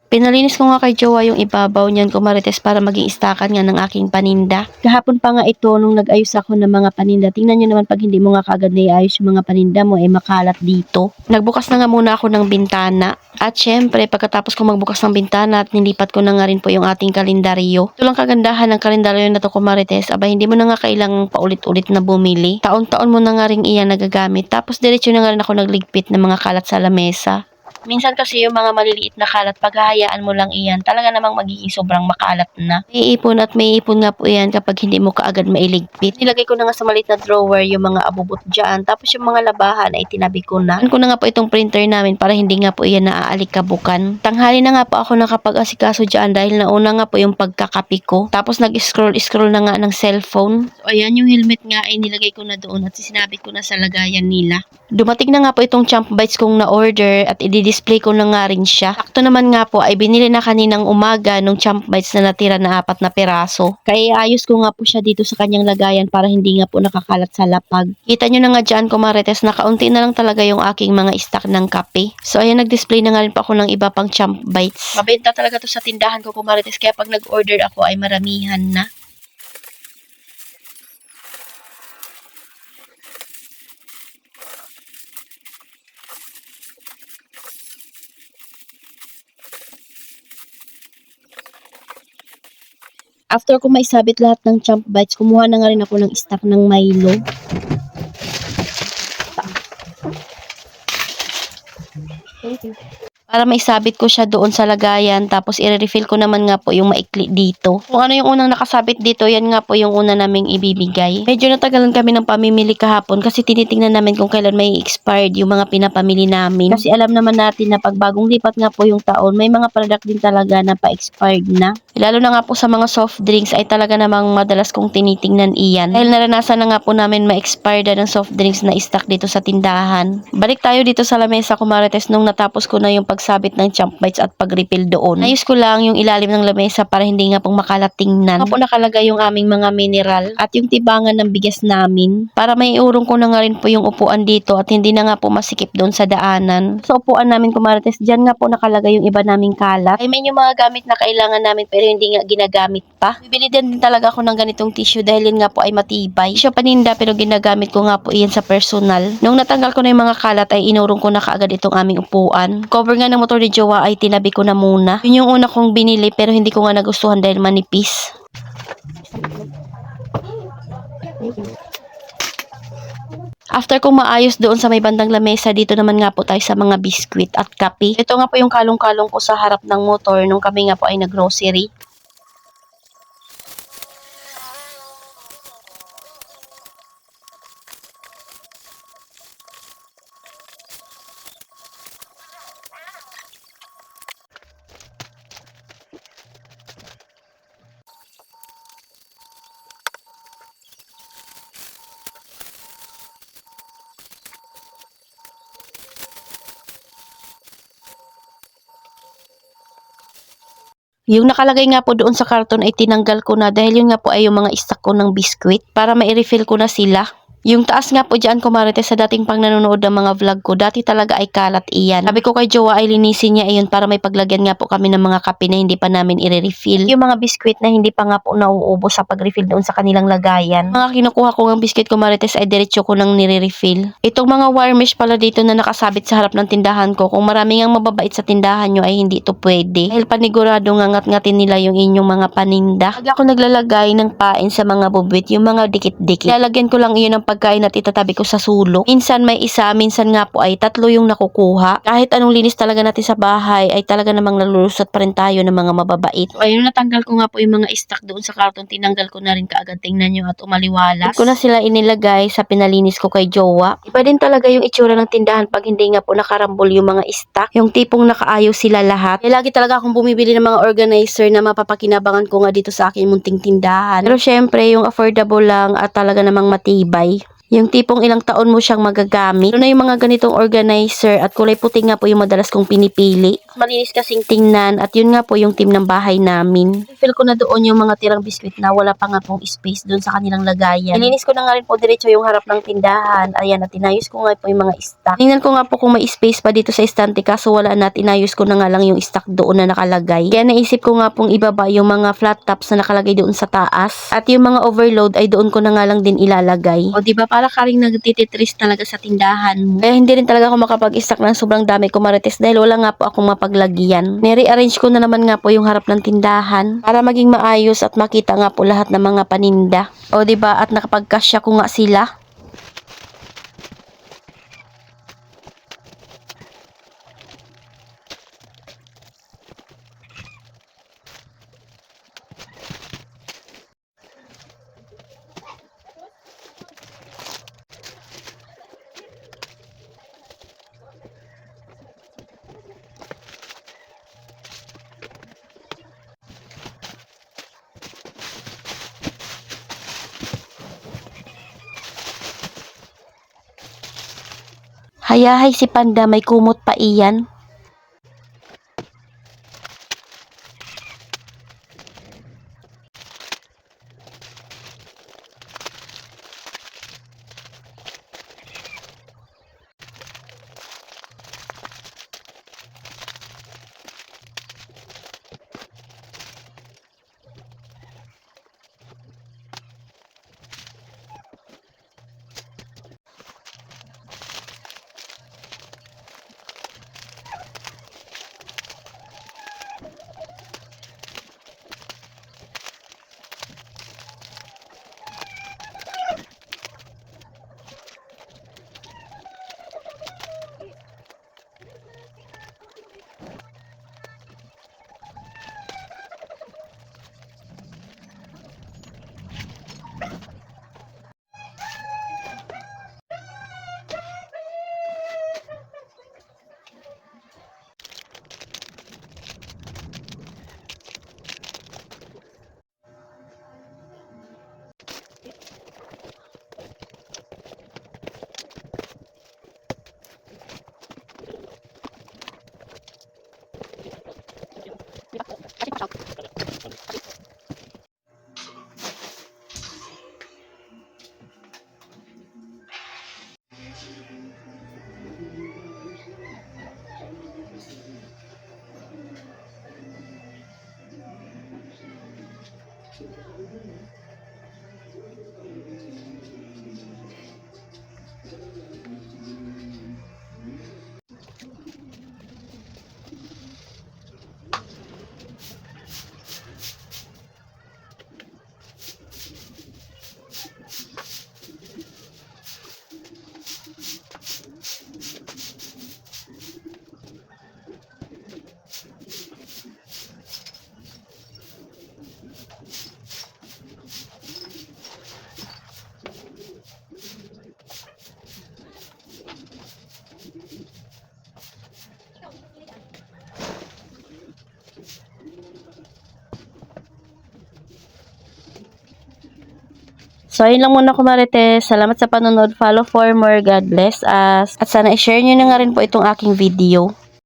Pinalinis ko nga kay Jowa yung ibabaw niyan kumarites para maging istakan nga ng aking paninda. Kahapon pa nga ito nung nag-ayos ako ng mga paninda. Tingnan nyo naman pag hindi mo nga kagad naiayos yung mga paninda mo ay makalat dito. Nagbukas na nga muna ako ng bintana. At syempre pagkatapos ko magbukas ng bintana at nilipat ko na nga rin po yung ating kalendaryo. Ito lang kagandahan ng kalendaryo na to kumarites. Aba hindi mo na nga kailangang paulit-ulit na bumili. Taon-taon mo na nga rin iyan nagagamit. Tapos diretso na nga rin ako nagligpit ng mga kalat sa lamesa. Minsan kasi yung mga maliliit na kalat, paghahayaan mo lang iyan, talaga namang magiging sobrang makalat na. May ipon at may ipon nga po iyan kapag hindi mo kaagad mailigpit. Nilagay ko na nga sa maliit na drawer yung mga abubot dyan, tapos yung mga labahan ay tinabi ko na. Ano ko na nga po itong printer namin para hindi nga po iyan naaalikabukan. Tanghali na nga po ako nakapag-asikaso dyan dahil nauna nga po yung pagkakapi ko. Tapos nag-scroll na nga ng cellphone. So ayan yung helmet nga ay nilagay ko na doon at sinabit ko na sa lagayan nila. Dumating na nga po itong Champ Bites kong na-order at i-display ko na nga rin siya. Sakto naman nga po ay binili na kaninang umaga nung Champ Bites na natira na 4 na peraso. Kaya ayos ko nga po siya dito sa kanyang lagayan para hindi nga po nakakalat sa lapag. Kita nyo na nga dyan kumarites na kaunti na lang talaga yung aking mga stock ng kape. So ayan nag-display na nga rin po ako ng iba pang Champ Bites. Mabenta talaga to sa tindahan ko kumarites kaya pag nag-order ako ay maramihan na. After ko maisabit lahat ng Champ Bites, kumuha na nga rin ako ng stock ng Milo. Thank you. Para maisabit ko siya doon sa lagayan, tapos i-refill ko naman nga po yung maikli dito. Kung ano yung unang nakasabit dito, yan nga po yung una naming ibibigay. Medyo natagalan kami ng pamimili kahapon kasi tinitingnan namin kung kailan may expired yung mga pinapamili namin. Kasi alam naman natin na pag bagong lipat nga po yung taon, may mga product din talaga na pa-expired na. Lalo na nga po sa mga soft drinks ay talaga namang madalas kong tinitingnan iyan. Dahil naranasan na nga po namin ma-expired ng soft drinks na stock dito sa tindahan. Balik tayo dito sa lamesa kumarites nung natapos ko na yung pagsabit ng Champ Bites at pag-refill doon. Ayos ko lang yung ilalim ng lamesa para hindi nga pong makalat tingnan. Nga po nakalagay yung aming mga mineral at yung tibangan ng bigas namin para may urong ko na nga rin po yung upuan dito at hindi na nga po masikip doon sa daanan. Sa upuan namin kumarites, dyan nga po nakalagay yung iba naming kalat. I mean yung mga gamit na kailangan namin pero hindi nga ginagamit pa. Bibili din talaga ako ng ganitong tissue dahil yun nga po ay matibay. Tissue paninda pero ginagamit ko nga po iyan sa personal. Nung natanggal ko na yung mga kalat ay inurong ko na kaagad itong aming upuan. Cover nga ng motor ni Jowa ay tinabi ko na muna. Yun yung una kong binili pero hindi ko nga nagustuhan dahil manipis. After kong maayos doon sa may bandang lamesa, dito naman nga po tayo sa mga biskwit at kape. Ito nga po yung kalong-kalong ko sa harap ng motor nung kami nga po ay nag-grocery. Yung nakalagay nga po doon sa karton ay tinanggal ko na dahil yun nga po ay yung mga stock ko ng biskwit para ma-refill ko na sila. Yung taas nga po dyan kumarites sa dating pang nanonood ng mga vlog ko, dati talaga ay kalat iyan. Sabi ko kay Jowa ay linisin niya iyon para may paglagyan nga po kami ng mga kape na hindi pa namin i-refill. Yung mga biskwit na hindi pa nga po nauubos sa pag-refill doon sa kanilang lagayan. Mga kinukuha ko ng biskwit kumarites ay diretso ko nang nire-refill. Itong mga wire mesh pala dito na nakasabit sa harap ng tindahan ko, kung marami ngang mababait sa tindahan nyo ay hindi ito pwede. Dahil panigurado nga ngat-ngatin nila yung inyong mga paninda. Pag ako naglalagay ng pain sa mga bubwit, yung mga dikit-dikit, lalagyan ko lang iyon ng pagkain at itatabi ko sa sulok. Minsan may isa, minsan nga po ay 3 yung nakukuha. Kahit anong linis talaga natin sa bahay ay talaga namang nalulusot pa rin tayo ng mga mababait. So, ayun, natanggal ko nga po yung mga stock doon sa karton. Tinanggal ko na rin kaagad. Tingnan nyo at umaliwalas. Ko na sila inilagay sa pinalinis ko kay Jowa. Iba din talaga yung itsura ng tindahan pag hindi nga po nakarambol yung mga stock. Yung tipong nakaayos sila lahat. Kaya lagi talaga akong bumibili ng mga organizer na mapapakinabangan ko nga dito sa aking munting tindahan. Pero syempre yung affordable lang at talaga namang matibay. Yung tipong ilang taon mo siyang magagamit. Ano na yung mga ganitong organizer at kulay puti nga po yung madalas kong pinipili. Malinis kasing tingnan at yun nga po yung team ng bahay namin. Feel ko na doon yung mga tirang biskwit na wala pa nga pong space doon sa kanilang lagayan. Nilinis ko na nga rin po diretso yung harap ng tindahan. Ayan, at tinayos ko nga po yung mga stock. Tingnan ko nga po kung may space pa dito sa estante kaso wala na, tinayos ko na nga lang yung stock doon na nakalagay. Kaya naisip ko nga pong ibaba yung mga flat tops na nakalagay doon sa taas. At yung mga overload ay doon ko na nga lang din ilalagay. O diba, para ka rin nagtititris talaga sa tindahan mo. Kaya hindi rin talaga ako makapag-stock ng sobrang dami ko marites dahil wala nga po akong mapaglagyan. Nire-arrange ko na naman nga po yung harap ng tindahan para maging maayos at makita nga po lahat ng mga paninda. O diba, at nakapagkasya ko nga sila. Hayahay si Panda, may kumot pa iyan. So, ayun lang muna ko marites. Salamat sa panonood. Follow for more. God bless us. At sana i-share nyo na nga rin po itong aking video.